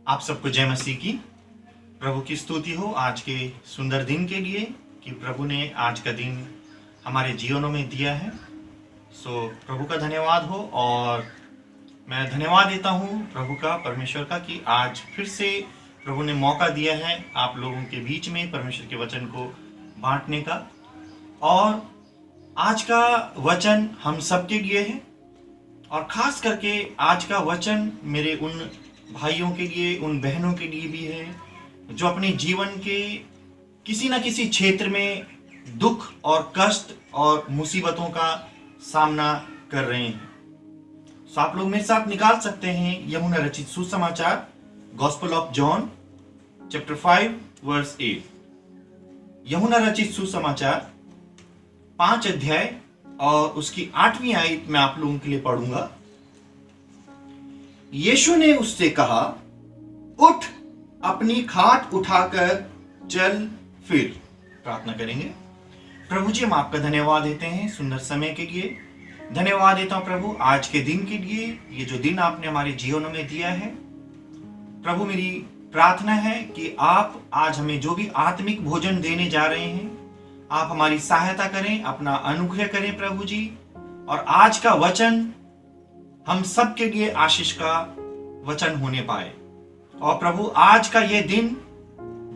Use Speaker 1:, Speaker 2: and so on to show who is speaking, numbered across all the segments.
Speaker 1: आप सबको जय मसीह की। प्रभु की स्तुति हो आज के सुंदर दिन के लिए कि प्रभु ने आज का दिन हमारे जीवनों में दिया है। प्रभु का धन्यवाद हो। और मैं धन्यवाद देता हूँ प्रभु का, परमेश्वर का, कि आज फिर से प्रभु ने मौका दिया है आप लोगों के बीच में परमेश्वर के वचन को बांटने का। और आज का वचन हम सबके लिए है, और खास करके आज का वचन मेरे उन भाइयों के लिए, उन बहनों के लिए भी है जो अपने जीवन के किसी न किसी क्षेत्र में दुख और कष्ट और मुसीबतों का सामना कर रहे हैं। आप लोग मेरे साथ निकाल सकते हैं यूहन्ना रचित सुसमाचार, gospel of John chapter 5 verse 8। Yuhanna रचित सुसमाचार 5 अध्याय और उसकी 8वीं आयत मैं आप लोगों के लिए पढ़ूंगा। यीशु ने उससे कहा, उठ, अपनी खाट उठाकर चल फिर। प्रार्थना करेंगे। प्रभु जी, हम आपका धन्यवाद देते हैं सुंदर समय के लिए। धन्यवाद देता हूं प्रभु आज के दिन के लिए, ये जो दिन आपने हमारे जीवनों में दिया है। प्रभु, मेरी प्रार्थना है कि आप आज हमें जो भी आत्मिक भोजन देने जा रहे हैं, आप हमारी सहायता करें, अपना अनुग्रह करें प्रभु जी। और आज का वचन हम सब के लिए आशीष का वचन होने पाए। और प्रभु, आज का यह दिन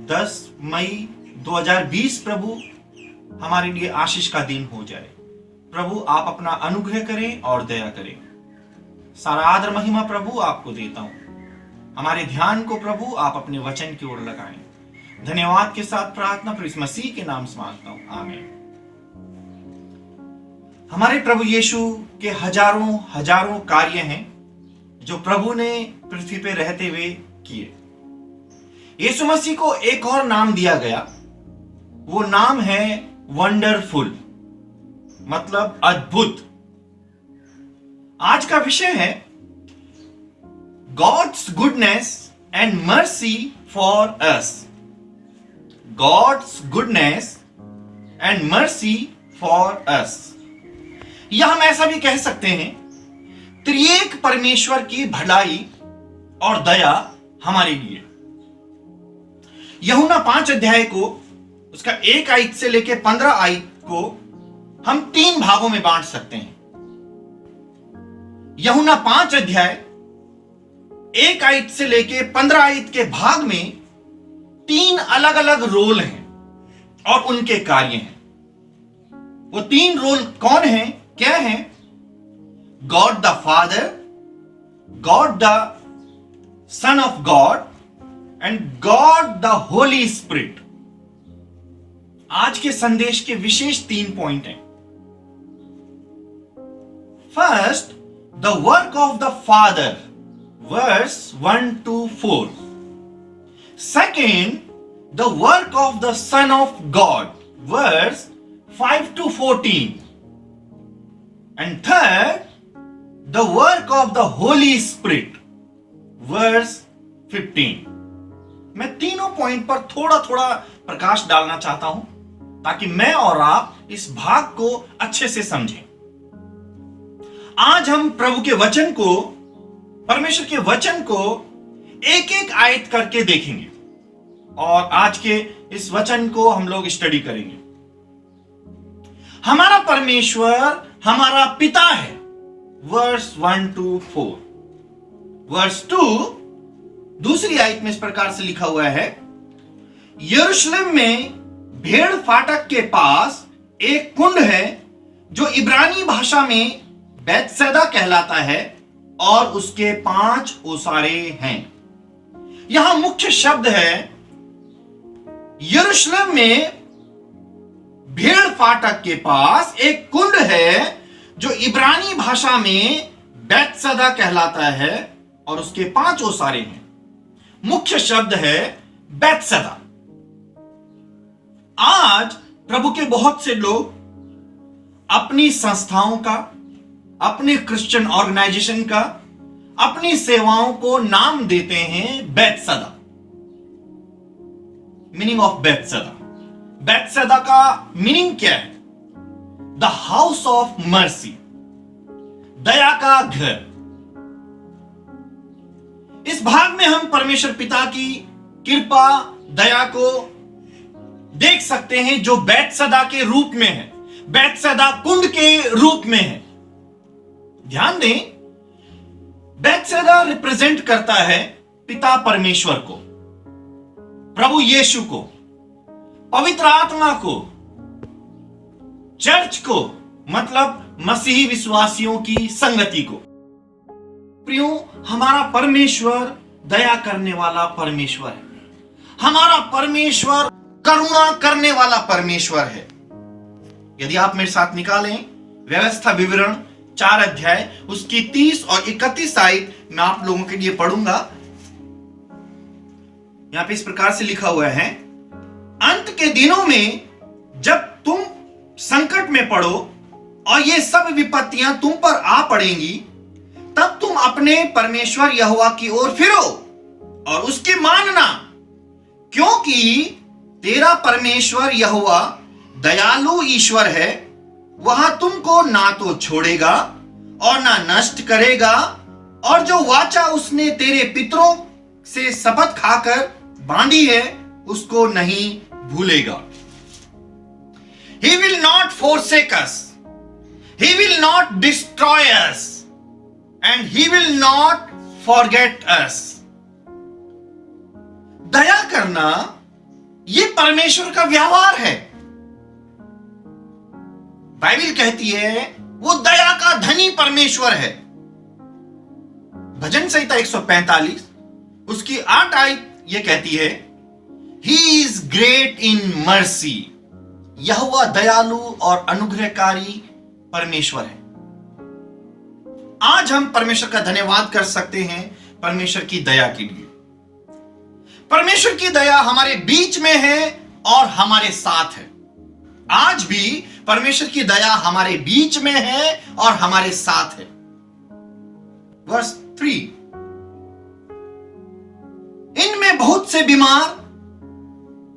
Speaker 1: 10 मई 2020 प्रभु हमारे लिए आशीष का दिन हो जाए। प्रभु, आप अपना अनुग्रह करें और दया करें। सारा आदर महिमा प्रभु आपको देता हूं। हमारे ध्यान को प्रभु आप अपने वचन की ओर लगाएं। धन्यवाद के साथ प्रार्थना प्रभु यीशु मसीह के नाम से मांगता हूं, आमीन। हमारे प्रभु यीशु के हजारों हजारों कार्य हैं जो प्रभु ने पृथ्वी पे रहते हुए किए। यीशु मसीह को एक और नाम दिया गया, वो नाम है वंडरफुल, मतलब अद्भुत। आज का विषय है God's goodness and mercy for us. God's goodness and mercy for us, या हम ऐसा भी कह सकते हैं त्रिएक परमेश्वर की भलाई और दया हमारे लिए। यूहन्ना 5 अध्याय को, उसका 1 आयत से लेकर 15 आयत को हम 3 भागों में बांट सकते हैं। यूहन्ना 5 अध्याय 1 आयत से लेकर 15 आयत के भाग में 3 अलग अलग रोल हैं और उनके कार्य हैं। वो 3 रोल कौन हैं, क्या है? God the Father, God the Son of God and God the Holy Spirit. आज के संदेश के विशेष 3 पॉइंट हैं। First, the work of the Father, verse 1 to 4। Second, the work of the Son of God, verse 5 to 14। And third, the work of the Holy Spirit, verse 15। मैं तीनों point पर थोड़ा थोड़ा प्रकाश डालना चाहता हूं ताकि मैं और आप इस भाग को अच्छे से समझें। आज हम प्रभु के वचन को, परमेश्वर के वचन को एक एक आयत करके देखेंगे और आज के इस वचन को हम लोग स्टडी करेंगे। हमारा परमेश्वर हमारा पिता है, वर्स 1 to 4। वर्स 2 दूसरी आयत में इस प्रकार से लिखा हुआ है, यरूशलेम में भेड़ फाटक के पास एक कुंड है जो इब्रानी भाषा में बैतसैदा कहलाता है और उसके 5 ओसारे हैं। यहां मुख्य शब्द है यरूशलेम में भेड़ फाटक के पास एक कुंड है जो इब्रानी भाषा में बैतसैदा कहलाता है और उसके 5 ओसारे हैं। मुख्य शब्द है बैतसैदा। आज प्रभु के बहुत से लोग अपनी संस्थाओं का, अपने क्रिश्चियन ऑर्गेनाइजेशन का, अपनी सेवाओं को नाम देते हैं बैतसैदा। मीनिंग ऑफ बैतसैदा, बैतसैदा का मीनिंग क्या है? द हाउस ऑफ मर्सी, दया का घर। इस भाग में हम परमेश्वर पिता की कृपा दया को देख सकते हैं, जो बैतसैदा के रूप में है, बैतसैदा कुंड के रूप में है। ध्यान दें, बैतसैदा रिप्रेजेंट करता है पिता परमेश्वर को, प्रभु यीशु को, पवित्र आत्मा को, चर्च को, मतलब मसीही विश्वासियों की संगति को। प्रियो, हमारा परमेश्वर दया करने वाला परमेश्वर है। हमारा परमेश्वर करुणा करने वाला परमेश्वर है। यदि आप मेरे साथ निकालें व्यवस्था विवरण 4 अध्याय, उसकी 30 और 31 आयत मैं आप लोगों के लिए पढ़ूंगा। यहां पे इस प्रकार से लिखा हुआ है, अंत के दिनों में जब तुम संकट में पड़ो और ये सब विपत्तियां तुम पर आ पड़ेंगी, तब तुम अपने परमेश्वर यहोवा की ओर फिरो और उसकी मानना, क्योंकि तेरा परमेश्वर यहोवा दयालु ईश्वर है। वह तुमको ना तो छोड़ेगा और ना नष्ट करेगा, और जो वाचा उसने तेरे पितरों से शपथ खाकर बांधी है उसको नहीं भूलेगा। He will not forsake us, He will not destroy us, and He will not forget us. दया करना यह परमेश्वर का व्यवहार है। बाइबल कहती है वो दया का धनी परमेश्वर है। भजन संहिता 145 उसकी 8 आयत यह कहती है, He is great in mercy. यहोवा दयालु और अनुग्रहकारी परमेश्वर है। आज हम परमेश्वर का धन्यवाद कर सकते हैं परमेश्वर की दया के लिए। परमेश्वर की दया हमारे बीच में है और हमारे साथ है। आज भी परमेश्वर की दया हमारे बीच में है और हमारे साथ है। वर्स 3, इनमें बहुत से बीमार,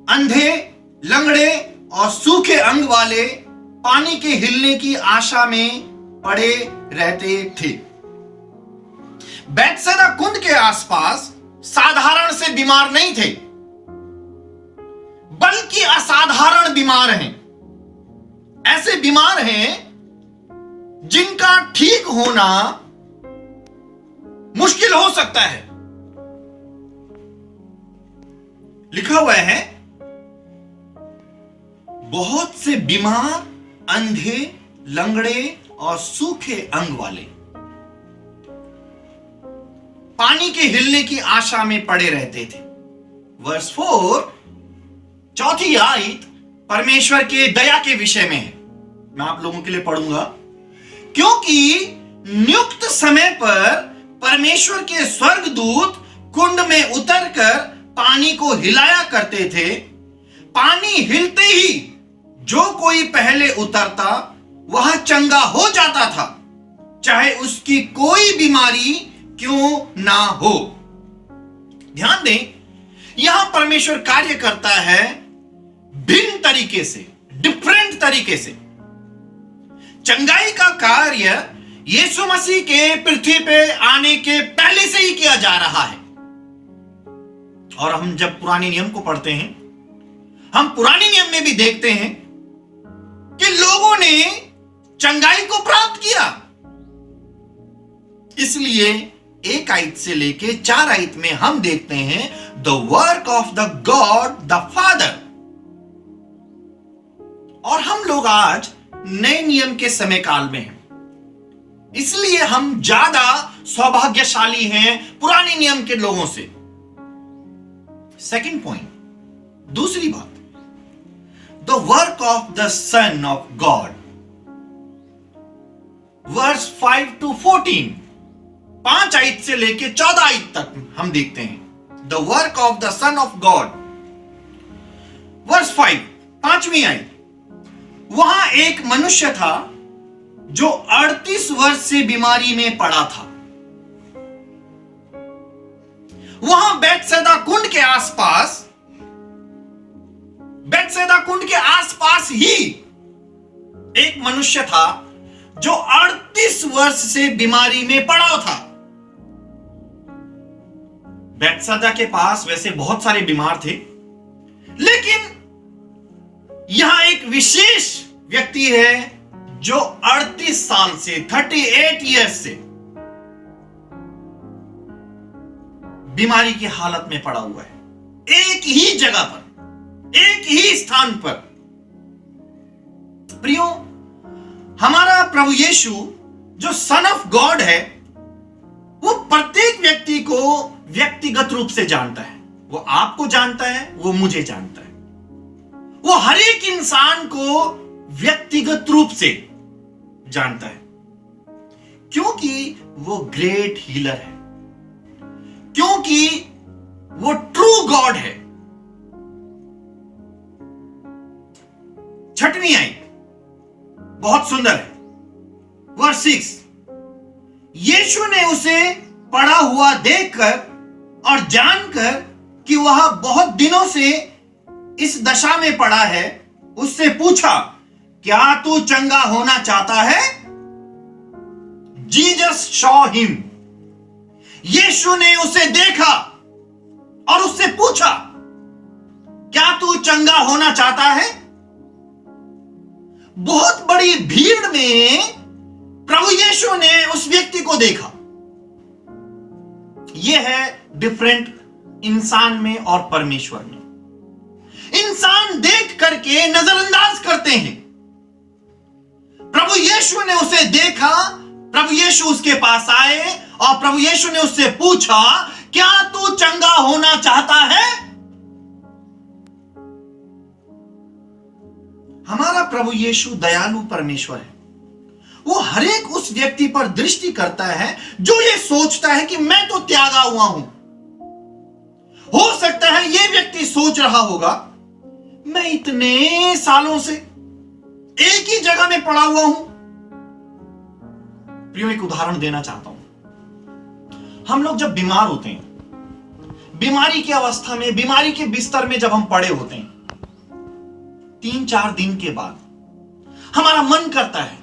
Speaker 1: अंधे, लंगड़े और सूखे अंग वाले पानी के हिलने की आशा में पड़े रहते थे। बैतसैदा कुंड के आसपास साधारण से बीमार नहीं थे, बल्कि असाधारण बीमार हैं। ऐसे बीमार हैं जिनका ठीक होना मुश्किल हो सकता है। लिखा हुआ है, बहुत से बीमार, अंधे, लंगड़े और सूखे अंग वाले पानी के हिलने की आशा में पड़े रहते थे। वर्स 4, चौथी आयत परमेश्वर के दया के विषय में है। मैं आप लोगों के लिए पढ़ूंगा, क्योंकि नियुक्त समय पर परमेश्वर के स्वर्गदूत कुंड में उतरकर पानी को हिलाया करते थे। पानी हिलते ही जो कोई पहले उतरता वह चंगा हो जाता था, चाहे उसकी कोई बीमारी क्यों ना हो। ध्यान दें, यहां परमेश्वर कार्य करता है भिन्न तरीके से, डिफरेंट तरीके से। चंगाई का कार्य यीशु मसीह के पृथ्वी पे आने के पहले से ही किया जा रहा है। और हम जब पुराने नियम को पढ़ते हैं, हम पुराने नियम में भी देखते हैं कि लोगों ने चंगाई को प्राप्त किया। इसलिए 1 आयत से लेके 4 आयत में हम देखते हैं the work of the God the father. और हम लोग आज नए नियम के समय काल में हैं, इसलिए हम ज्यादा सौभाग्यशाली हैं पुराने नियम के लोगों से। सेकंड पॉइंट, दूसरी बात, the work of the Son of God. Verse 5 to 14, 5 आयत से लेके 14 आयत तक हम देखते हैं the work of the Son of God. Verse 5, 5वीं आयत, वहां एक मनुष्य था जो 38 वर्ष से बीमारी में पड़ा था। वहां बैतसैदा कुंड के आसपास, बैतसैदा कुंड के आसपास ही एक मनुष्य था जो 38 वर्ष से बीमारी में पड़ा था। बैतसैदा के पास वैसे बहुत सारे बीमार थे, लेकिन यहां एक विशेष व्यक्ति है जो 38 साल से 38 ईयर्स से बीमारी की हालत में पड़ा हुआ है, एक ही जगह पर, एक ही स्थान पर। प्रियो, हमारा प्रभु यीशु जो सन ऑफ गॉड है, वो प्रत्येक व्यक्ति को व्यक्तिगत रूप से जानता है। वो आपको जानता है, वो मुझे जानता है, वो हर एक इंसान को व्यक्तिगत रूप से जानता है, क्योंकि वो ग्रेट हीलर है, क्योंकि वो ट्रू गॉड है। छठवीं आयत बहुत सुंदर है, वर्स 6। यीशु ने उसे पड़ा हुआ देखकर और जानकर कि वह बहुत दिनों से इस दशा में पड़ा है, उससे पूछा, क्या तू चंगा होना चाहता है? Jesus saw him. यीशु ने उसे देखा और उससे पूछा, क्या तू चंगा होना चाहता है? बहुत बड़ी भीड़ में प्रभु यीशु ने उस व्यक्ति को देखा। यह है डिफरेंट इंसान में और परमेश्वर में। इंसान देख करके नजरअंदाज करते हैं। प्रभु यीशु ने उसे देखा, प्रभु यीशु उसके पास आए और प्रभु यीशु ने उससे पूछा, क्या तू चंगा होना चाहता है? हमारा प्रभु यीशु दयालु परमेश्वर है। वो हर एक उस व्यक्ति पर दृष्टि करता है जो ये सोचता है कि मैं तो त्यागा हुआ हूं। हो सकता है ये व्यक्ति सोच रहा होगा, मैं इतने सालों से एक ही जगह में पड़ा हुआ हूं। प्रियो, एक उदाहरण देना चाहता हूं। हम लोग जब बीमार होते हैं, बीमारी की अवस्था में, बीमारी के बिस्तर में जब हम पड़े होते हैं, 3-4 दिन के बाद हमारा मन करता है,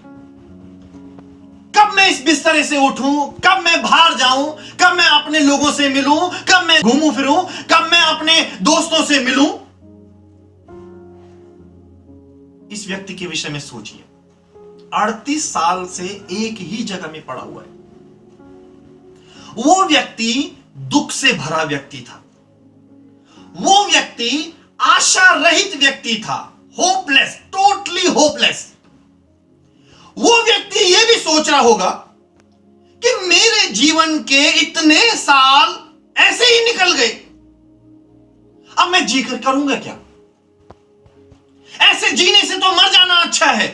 Speaker 1: कब मैं इस बिस्तर से उठूं, कब मैं बाहर जाऊं, कब मैं अपने लोगों से मिलूं, कब मैं घूमूं फिरूं, कब मैं अपने दोस्तों से मिलूं। इस व्यक्ति के विषय में सोचिए, 38 साल से एक ही जगह में पड़ा हुआ है। वो व्यक्ति दुख से भरा व्यक्ति था। वो व्यक्ति आशा रहित व्यक्ति था, होपलेस, टोटली होपलेस। वो व्यक्ति यह भी सोच रहा होगा कि मेरे जीवन के इतने साल ऐसे ही निकल गए, अब मैं जीकर करूंगा क्या? ऐसे जीने से तो मर जाना अच्छा है।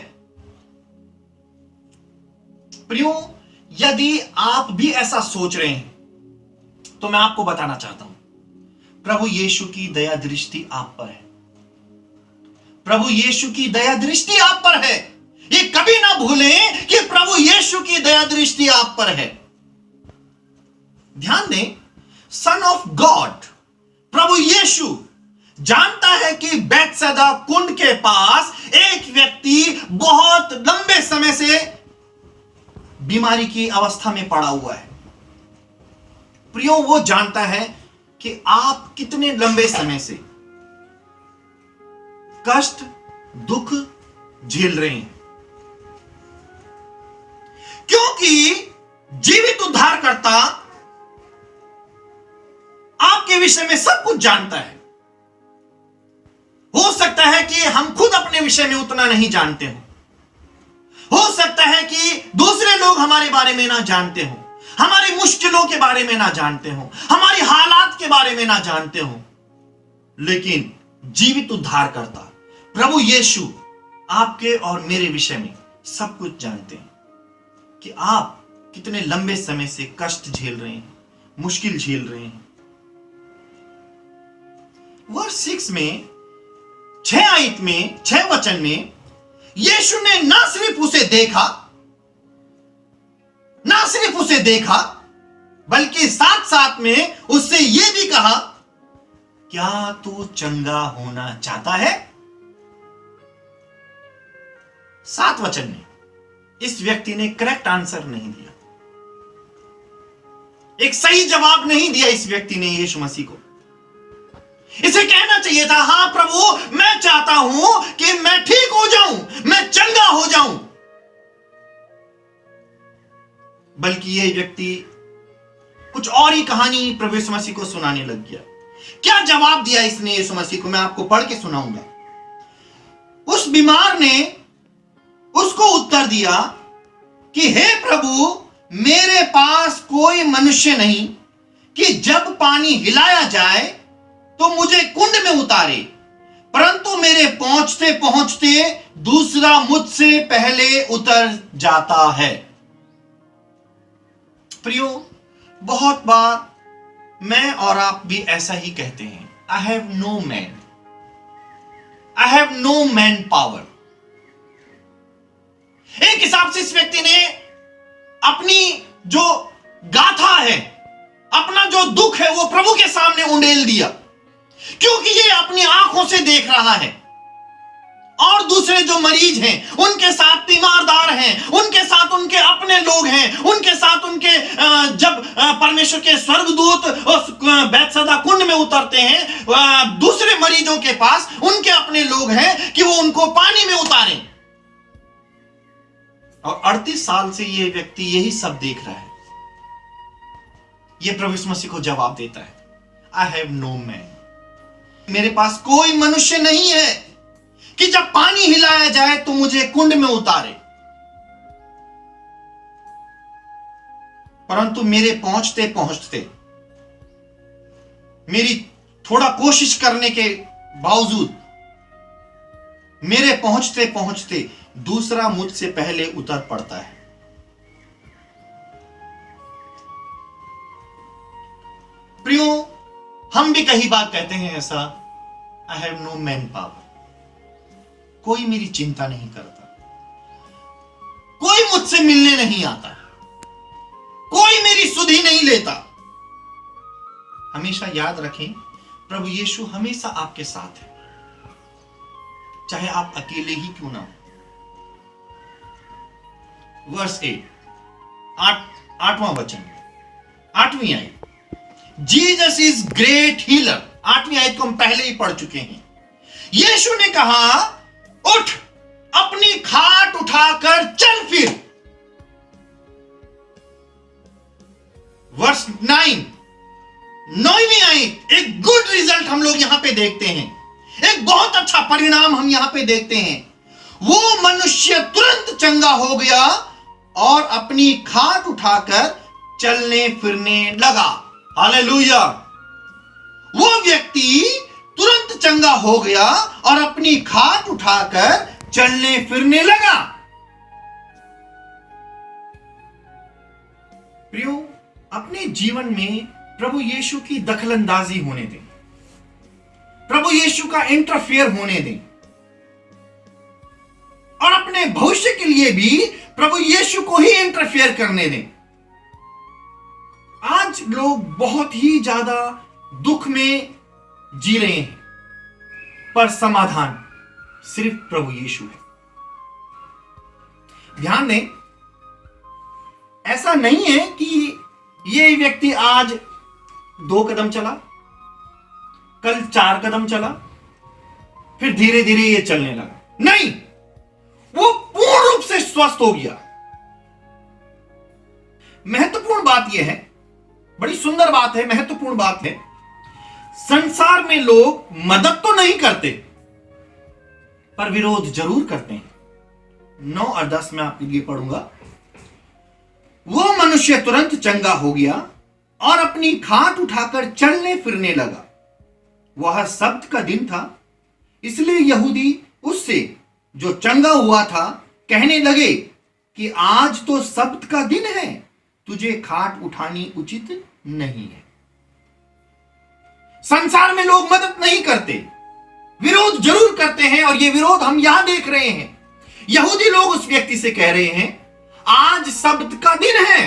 Speaker 1: प्रियो, यदि आप भी ऐसा सोच रहे हैं तो मैं आपको बताना चाहता हूं, प्रभु यीशु की दया दृष्टि आप पर है। प्रभु यीशु की दया दृष्टि आप पर है। ये कभी ना भूलें कि प्रभु यीशु की दया दृष्टि आप पर है। ध्यान दें, सन ऑफ गॉड प्रभु यीशु जानता है कि बैतसैदा कुंड के पास एक व्यक्ति बहुत लंबे समय से बीमारी की अवस्था में पड़ा हुआ है। प्रियो, वो जानता है कि आप कितने लंबे समय से कष्ट, दुख झेल रहे हैं, क्योंकि जीवित उद्धारकर्ता आपके विषय में सब कुछ जानता है। हो सकता है कि हम खुद अपने विषय में उतना नहीं जानते हो सकता है कि दूसरे लोग हमारे बारे में ना जानते हो, हमारी मुश्किलों के बारे में ना जानते हो, हमारी हालात के बारे में ना जानते हो, लेकिन जीवित उद्धारकर्ता प्रभु यीशु आपके और मेरे विषय में सब कुछ जानते हैं कि आप कितने लंबे समय से कष्ट झेल रहे हैं, मुश्किल झेल रहे हैं। वर्स 6 में, 6 आयत में, 6 वचन में यीशु ने ना सिर्फ उसे देखा बल्कि साथ साथ में उससे यह भी कहा, क्या तू चंगा होना चाहता है? 7 वचन में इस व्यक्ति ने करेक्ट आंसर नहीं दिया। एक सही जवाब नहीं दिया इस व्यक्ति ने यीशु मसीह को। इसे कहना चाहिए था, हां प्रभु मैं चाहता हूं कि मैं ठीक हो जाऊं, मैं चंगा हो जाऊं। बल्कि यह व्यक्ति कुछ और ही कहानी प्रभु यीशु मसीह को सुनाने लग गया। क्या जवाब दिया इसने यीशु मसीह को, मैं आपको पढ़ के सुनाऊंगा। उस बीमार ने उसको उत्तर दिया कि हे प्रभु, मेरे पास कोई मनुष्य नहीं कि जब पानी हिलाया जाए तो मुझे कुंड में उतारे, परंतु मेरे पहुंचते पहुंचते दूसरा मुझसे पहले उतर जाता है। प्रियो, बहुत बार मैं और आप भी ऐसा ही कहते हैं, I have no man, I have no man power. एक हिसाब से इस व्यक्ति ने अपनी जो गाथा है, अपना जो दुख है, वो प्रभु के सामने उंडेल दिया, क्योंकि ये अपनी आंखों से देख रहा है। और दूसरे जो मरीज हैं, उनके साथ तीमारदार हैं, उनके साथ उनके अपने लोग हैं, उनके साथ उनके जब परमेश्वर के स्वर्गदूत उस बैतसैदा कुंड में उतरते हैं, दूसरे मरीजों के पास उनके अपने लोग हैं कि वो उनको पानी में उतारें। और 38 साल से ये व्यक्ति यही सब देख रहा है। ये प्रभु यीशु मसीह को जवाब देता है, आई हैव नो मैन, मेरे पास कोई मनुष्य नहीं है कि जब पानी हिलाया जाए तो मुझे कुंड में उतारे, परंतु मेरे पहुंचते पहुंचते, मेरी थोड़ा कोशिश करने के बावजूद, मेरे पहुंचते पहुंचते दूसरा मुझसे पहले उतर पड़ता है। प्रियो, हम भी कई बार कहते हैं ऐसा, I have no man power, कोई मेरी चिंता नहीं करता, कोई मुझसे मिलने नहीं आता, कोई मेरी सुधि नहीं लेता। हमेशा याद रखें, प्रभु यीशु हमेशा आपके साथ है, चाहे आप अकेले ही क्यों ना हो। वर्स 8वां वचन, 8वीं आयत, जीसस इज ग्रेट हीलर। 8वीं आयत को हम पहले ही पढ़ चुके हैं। यीशु ने कहा, उठ, अपनी खाट उठाकर चल फिर। वर्स 9वीं आयत, एक गुड रिजल्ट हम लोग यहां पे देखते हैं, एक बहुत अच्छा परिणाम हम यहां पे देखते हैं। वो मनुष्य तुरंत चंगा हो गया और अपनी खाट उठाकर चलने फिरने लगा। हालेलुया। वो व्यक्ति तुरंत चंगा हो गया और अपनी खाट उठाकर चलने फिरने लगा। प्रियो, अपने जीवन में प्रभु यीशु की दखलंदाजी होने दें, प्रभु यीशु का इंटरफेयर होने दें, और अपने भविष्य के लिए भी प्रभु यीशु को ही इंटरफेयर करने दें। आज लोग बहुत ही ज्यादा दुख में जी रहे हैं, पर समाधान सिर्फ प्रभु यीशु है। ध्यान दें, ऐसा नहीं है कि ये व्यक्ति आज 2 कदम चला, कल 4 कदम चला, फिर धीरे धीरे ये चलने लगा। नहीं, वो पूर्ण रूप से स्वस्थ हो गया। महत्वपूर्ण बात यह है, बड़ी सुंदर बात है, महत्वपूर्ण बात है, संसार में लोग मदद तो नहीं करते, पर विरोध जरूर करते हैं। 9 और 10 में आपके लिए पढ़ूंगा। वो मनुष्य तुरंत चंगा हो गया और अपनी खाट उठाकर चलने फिरने लगा। वह सब्त का दिन था, इसलिए यहूदी उससे जो चंगा हुआ था कहने लगे कि आज तो सब्त का दिन है, तुझे खाट उठानी उचित नहीं है। संसार में लोग मदद नहीं करते, विरोध जरूर करते हैं, और यह विरोध हम यहां देख रहे हैं। यहूदी लोग उस व्यक्ति से कह रहे हैं, आज सब्त का दिन है।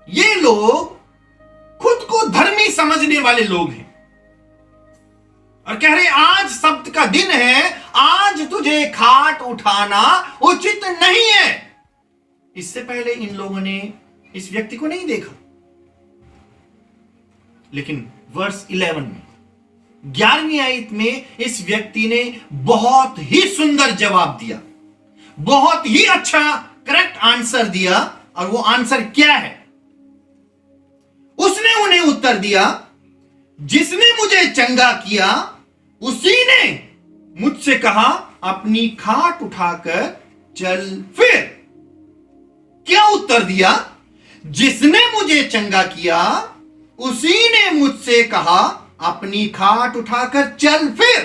Speaker 1: ये लोग खुद को धर्मी समझने वाले लोग हैं और कह रहे, आज सब्त का दिन है, आज तुझे खाट उठाना उचित नहीं है। इससे पहले इन लोगों ने इस व्यक्ति को नहीं देखा, लेकिन वर्स 11 में 11वीं आयत में इस व्यक्ति ने बहुत ही सुंदर जवाब दिया, बहुत ही अच्छा करेक्ट आंसर दिया। और वो आंसर क्या है? उसने उन्हें उत्तर दिया, जिसने मुझे चंगा किया उसी ने मुझसे कहा, अपनी खाट उठाकर चल फिर। क्या उत्तर दिया? जिसने मुझे चंगा किया उसी ने मुझसे कहा, अपनी खाट उठाकर चल फिर।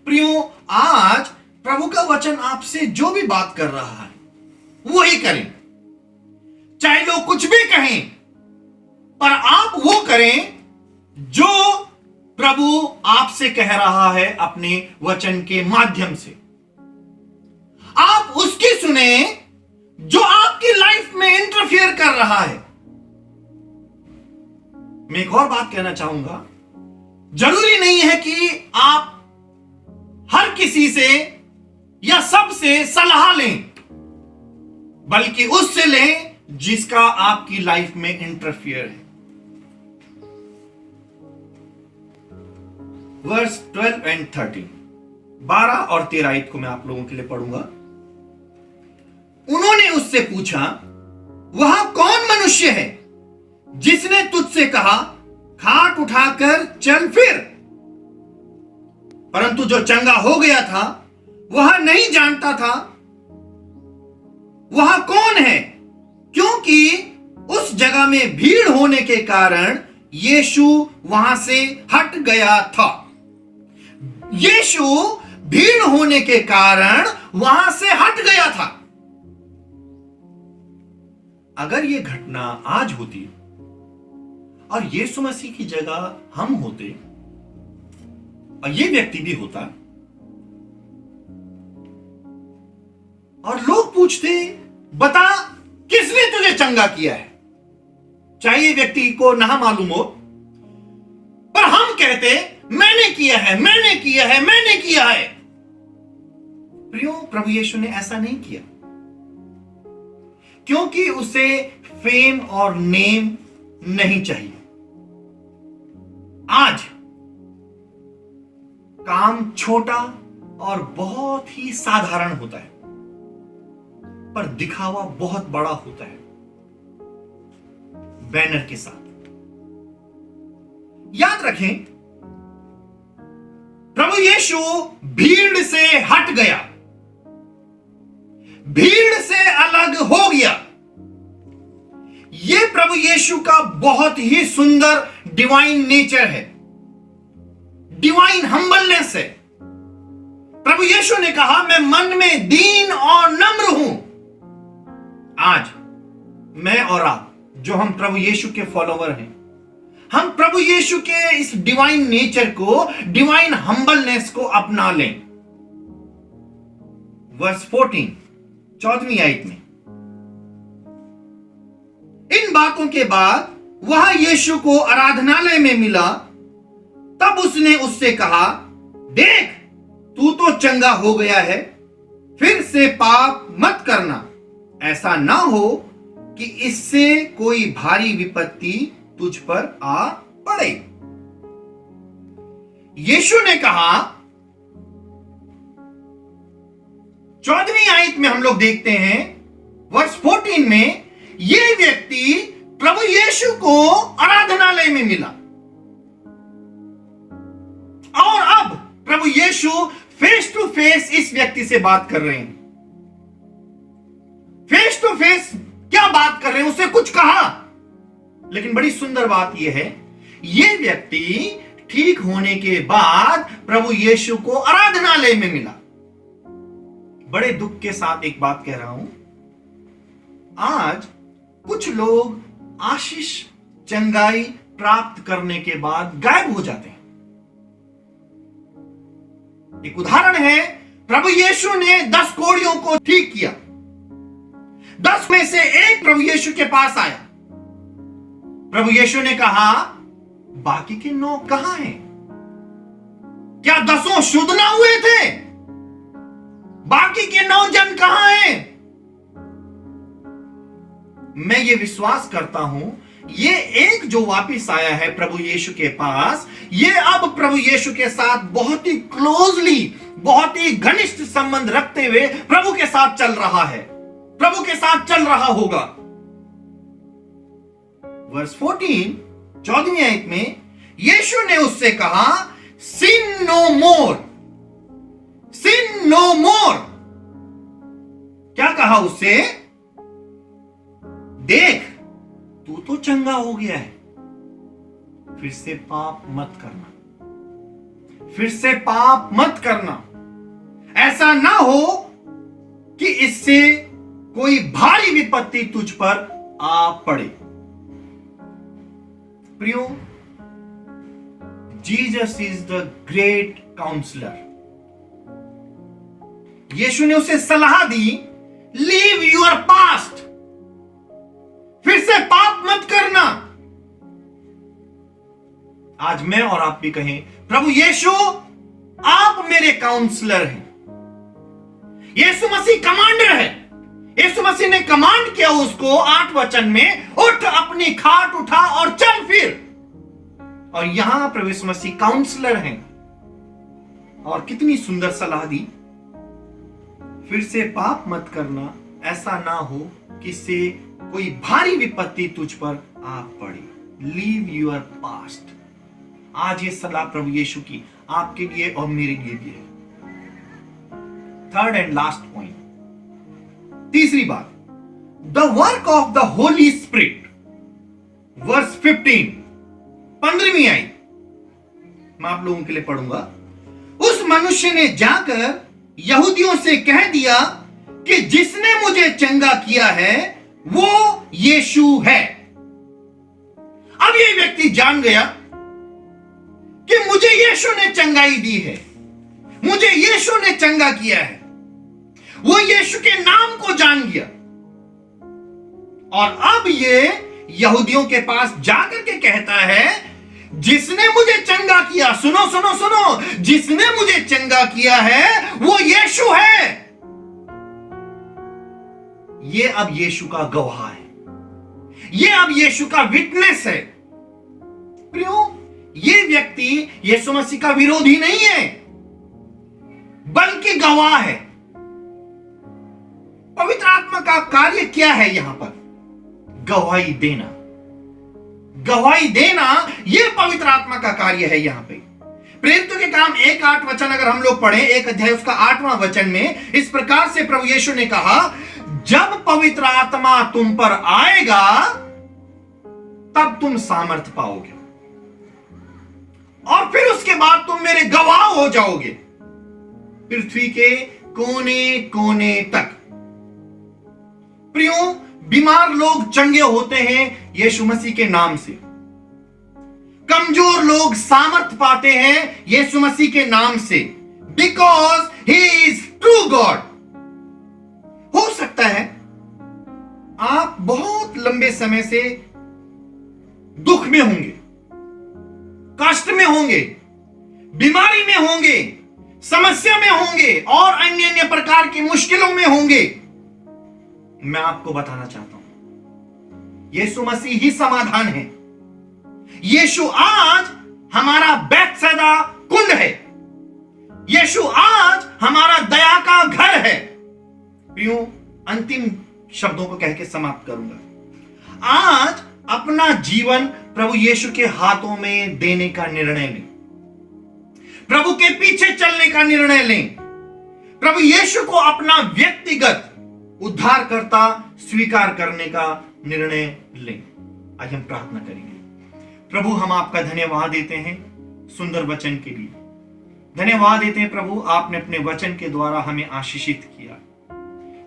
Speaker 1: प्रियो, आज प्रभु का वचन आपसे जो भी बात कर रहा है वही करें, चाहे लोग कुछ भी कहें, पर आप वो करें जो प्रभु आपसे कह रहा है अपने वचन के माध्यम से। आप उसकी सुने जो आपकी लाइफ में इंटरफियर कर रहा है। मैं एक और बात कहना चाहूंगा, जरूरी नहीं है कि आप हर किसी से या सबसे सलाह लें, बल्कि उससे लें जिसका आपकी लाइफ में इंटरफियर है। वर्स 12 एंड 13, 12 और 13 आयत को मैं आप लोगों के लिए पढ़ूंगा। उन्होंने उससे पूछा, वह कौन मनुष्य है जिसने तुझसे कहा, खाट उठाकर चल फिर? परंतु जो चंगा हो गया था वह नहीं जानता था वह कौन है, क्योंकि उस जगह में भीड़ होने के कारण यीशु वहां से हट गया था। यीशु भीड़ होने के कारण वहां से हट गया था। अगर यह घटना आज होती और यीशु मसीह की जगह हम होते और यह व्यक्ति भी होता और लोग पूछते, बता किसने तुझे चंगा किया है, चाहे ये व्यक्ति को ना मालूम हो, पर हम कहते मैंने किया है, मैंने किया है, मैंने किया है। प्रियो, प्रभु यीशु ने ऐसा नहीं किया, क्योंकि उसे फेम और नेम नहीं चाहिए। आज काम छोटा और बहुत ही साधारण होता है, पर दिखावा बहुत बड़ा होता है बैनर के साथ। याद रखें, प्रभु यीशु भीड़ से हट गया, भीड़ से अलग हो गया। यह प्रभु यीशु का बहुत ही सुंदर डिवाइन नेचर है, डिवाइन हम्बलनेस है। प्रभु यीशु ने कहा, मैं मन में दीन और नम्र हूं। आज मैं और आप जो हम प्रभु यीशु के फॉलोवर हैं, हम प्रभु यीशु के इस डिवाइन नेचर को, डिवाइन हम्बलनेस को अपना लें। वर्स 14, 14वीं आयत में, इन बातों के बाद वह यीशु को आराधनालय में मिला। तब उसने उससे कहा, देख, तू तो चंगा हो गया है, फिर से पाप मत करना, ऐसा ना हो कि इससे कोई भारी विपत्ति तुझ पर आ पड़े। यीशु ने कहा, 14वीं आयत में हम लोग देखते हैं, वर्स 14 में, यह व्यक्ति प्रभु यीशु को आराधनालय में मिला और अब प्रभु यीशु फेस टू फेस इस व्यक्ति से बात कर रहे हैं। फेस टू फेस क्या बात कर रहे हैं? उससे कुछ कहा, लेकिन बड़ी सुंदर बात यह है, यह व्यक्ति ठीक होने के बाद प्रभु यीशु को आराधनालय में मिला। बड़े दुख के साथ एक बात कह रहा हूं, आज कुछ लोग आशीष, चंगाई प्राप्त करने के बाद गायब हो जाते हैं। एक उदाहरण है, प्रभु यीशु ने 10 कोढ़ियों को ठीक किया। 10 में से एक प्रभु यीशु के पास आया। प्रभु यीशु ने कहा, बाकी के 9 कहां हैं? क्या 10 शुद्ध ना हुए थे? बाकी के 9 जन कहां हैं? मैं ये विश्वास करता हूं ये एक जो वापिस आया है प्रभु यीशु के पास, ये अब प्रभु यीशु के साथ बहुत ही क्लोजली, बहुत ही घनिष्ठ संबंध रखते हुए प्रभु के साथ चल रहा है, प्रभु के साथ चल रहा होगा। वर्स 14, 14वीं आयत में यीशु ने उससे कहा, सिन नो मोर, सिन नो मोर। क्या कहा उससे? देख, तू तो चंगा हो गया है, फिर से पाप मत करना, फिर से पाप मत करना। ऐसा ना हो कि इससे कोई भारी विपत्ति तुझ पर आ पड़े। प्रियो, Jesus is the great counsellor. यीशु ने उसे सलाह दी, लीव योर पास्ट, फिर से पाप मत करना। आज मैं और आप भी कहें, प्रभु यीशु आप मेरे काउंसलर हैं। यीशु मसीह कमांडर है। यीशु मसीह ने कमांड किया उसको 8 वचन में, उठ अपनी खाट उठा और चल फिर। और यहां प्रभु यीशु मसीह काउंसलर हैं और कितनी सुंदर सलाह दी, फिर से पाप मत करना, ऐसा ना हो कि इससे कोई भारी विपत्ति तुझ पर आ पड़े। Leave your past. आज ये सलाह प्रभु यीशु की आपके लिए और मेरे लिए भी है। थर्ड एंड लास्ट पॉइंट, तीसरी बात, the work of the Holy Spirit. Verse 15, 15वीं आयत मैं आप लोगों के लिए पढ़ूंगा। उस मनुष्य ने जाकर यहूदियों से कह दिया कि जिसने मुझे चंगा किया है वो यीशु है। अब ये व्यक्ति जान गया कि मुझे यीशु ने चंगाई दी है, मुझे यीशु ने चंगा किया है। वो यीशु के नाम को जान गया और अब ये यहूदियों के पास जाकर के कहता है, जिसने मुझे चंगा किया, सुनो सुनो सुनो, जिसने मुझे चंगा किया है वो यीशु है। ये अब यीशु का गवाह है, ये अब यीशु का विटनेस है। प्रियो, ये व्यक्ति यीशु मसीह का विरोधी नहीं है, बल्कि गवाह है। पवित्र आत्मा का कार्य क्या है यहां पर? गवाही देना। गवाही देना यह पवित्र आत्मा का कार्य है। यहां पे प्रेरितों के काम 1:8 वचन अगर हम लोग पढ़ें, 1 अध्याय उसका 8वां वचन में इस प्रकार से प्रभु यीशु ने कहा, जब पवित्र आत्मा तुम पर आएगा तब तुम सामर्थ पाओगे और फिर उसके बाद तुम मेरे गवाह हो जाओगे पृथ्वी के कोने कोने तक। प्रियो, बीमार लोग चंगे होते हैं यीशु मसीह के नाम से। कमजोर लोग सामर्थ पाते हैं यीशु मसीह के नाम से, because he is true God. हो सकता है आप बहुत लंबे समय से दुख में होंगे, कष्ट में होंगे, बीमारी में होंगे, समस्या में होंगे और अन्य अन्य प्रकार की मुश्किलों में होंगे। मैं आपको बताना चाहता हूं, यीशु मसीह ही समाधान है। यीशु आज हमारा बैतसैदा कुंड है। यीशु आज हमारा दया का घर है। प्रियो, अंतिम शब्दों को कह के समाप्त करूंगा। आज अपना जीवन प्रभु यीशु के हाथों में देने का निर्णय लें, प्रभु के पीछे चलने का निर्णय लें, प्रभु यीशु को अपना व्यक्तिगत उद्धारकर्ता स्वीकार करने का निर्णय लें। आज हम प्रार्थना करेंगे। प्रभु, हम आपका धन्यवाद देते हैं सुंदर वचन के लिए। धन्यवाद देते हैं प्रभु, आपने अपने वचन के द्वारा हमें आशीषित किया।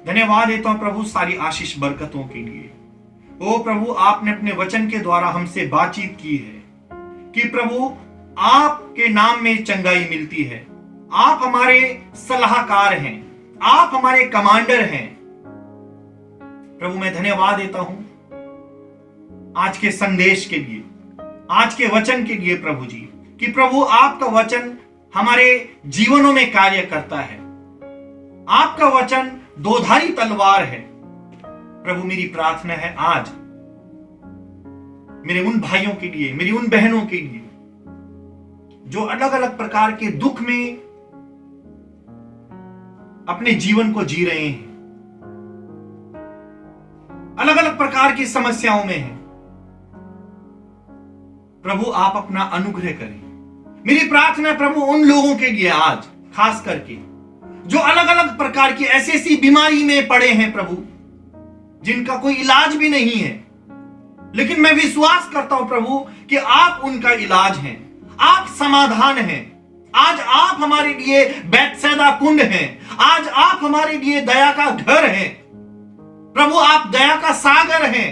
Speaker 1: धन्यवाद देता हूं प्रभु सारी आशीष बरकतों के लिए। ओ प्रभु, आपने अपने वचन के द्वारा हमसे बातचीत की है कि प्रभु आपके नाम में चंगाई मिलती है। आप हमारे सलाहकार हैं, आप हमारे कमांडर हैं। प्रभु, मैं धन्यवाद देता हूं आज के संदेश के लिए, आज के वचन के लिए प्रभु जी, कि प्रभु आपका वचन हमारे जीवनों में कार्य करता है। आपका वचन दोधारी तलवार है प्रभु मेरी प्रार्थना है आज मेरे उन भाइयों के लिए, मेरी उन बहनों के लिए जो अलग अलग प्रकार के दुख में अपने जीवन को जी रहे हैं, अलग अलग प्रकार की समस्याओं में हैं। प्रभु आप अपना अनुग्रह करें। मेरी प्रार्थना है प्रभु उन लोगों के लिए आज खास करके जो अलग अलग प्रकार की ऐसी बीमारी में पड़े हैं प्रभु, जिनका कोई इलाज भी नहीं है, लेकिन मैं विश्वास करता हूं प्रभु कि आप उनका इलाज हैं, आप समाधान हैं। आज आप हमारे लिए बैतसैदा कुंड हैं, आज आप हमारे लिए दया का घर हैं प्रभु, आप दया का सागर हैं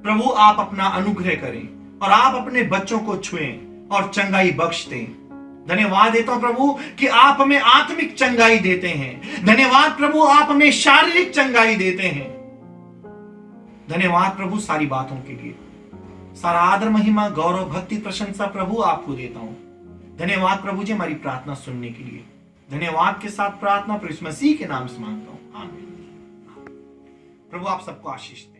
Speaker 1: प्रभु। आप अपना अनुग्रह करें और आप अपने बच्चों को छुएं और चंगाई बख्श दें। धन्यवाद देता हूं प्रभु कि आप हमें आत्मिक चंगाई देते हैं। धन्यवाद प्रभु आप हमें शारीरिक चंगाई देते हैं। धन्यवाद प्रभु सारी बातों के लिए। सारा आदर महिमा गौरव भक्ति प्रशंसा प्रभु आपको देता हूं। धन्यवाद प्रभु जी हमारी प्रार्थना सुनने के लिए। धन्यवाद के साथ प्रार्थना प्रभु यीशु मसीह के नाम से मांगता हूं, आमीन। प्रभु आप सबको आशीष दे।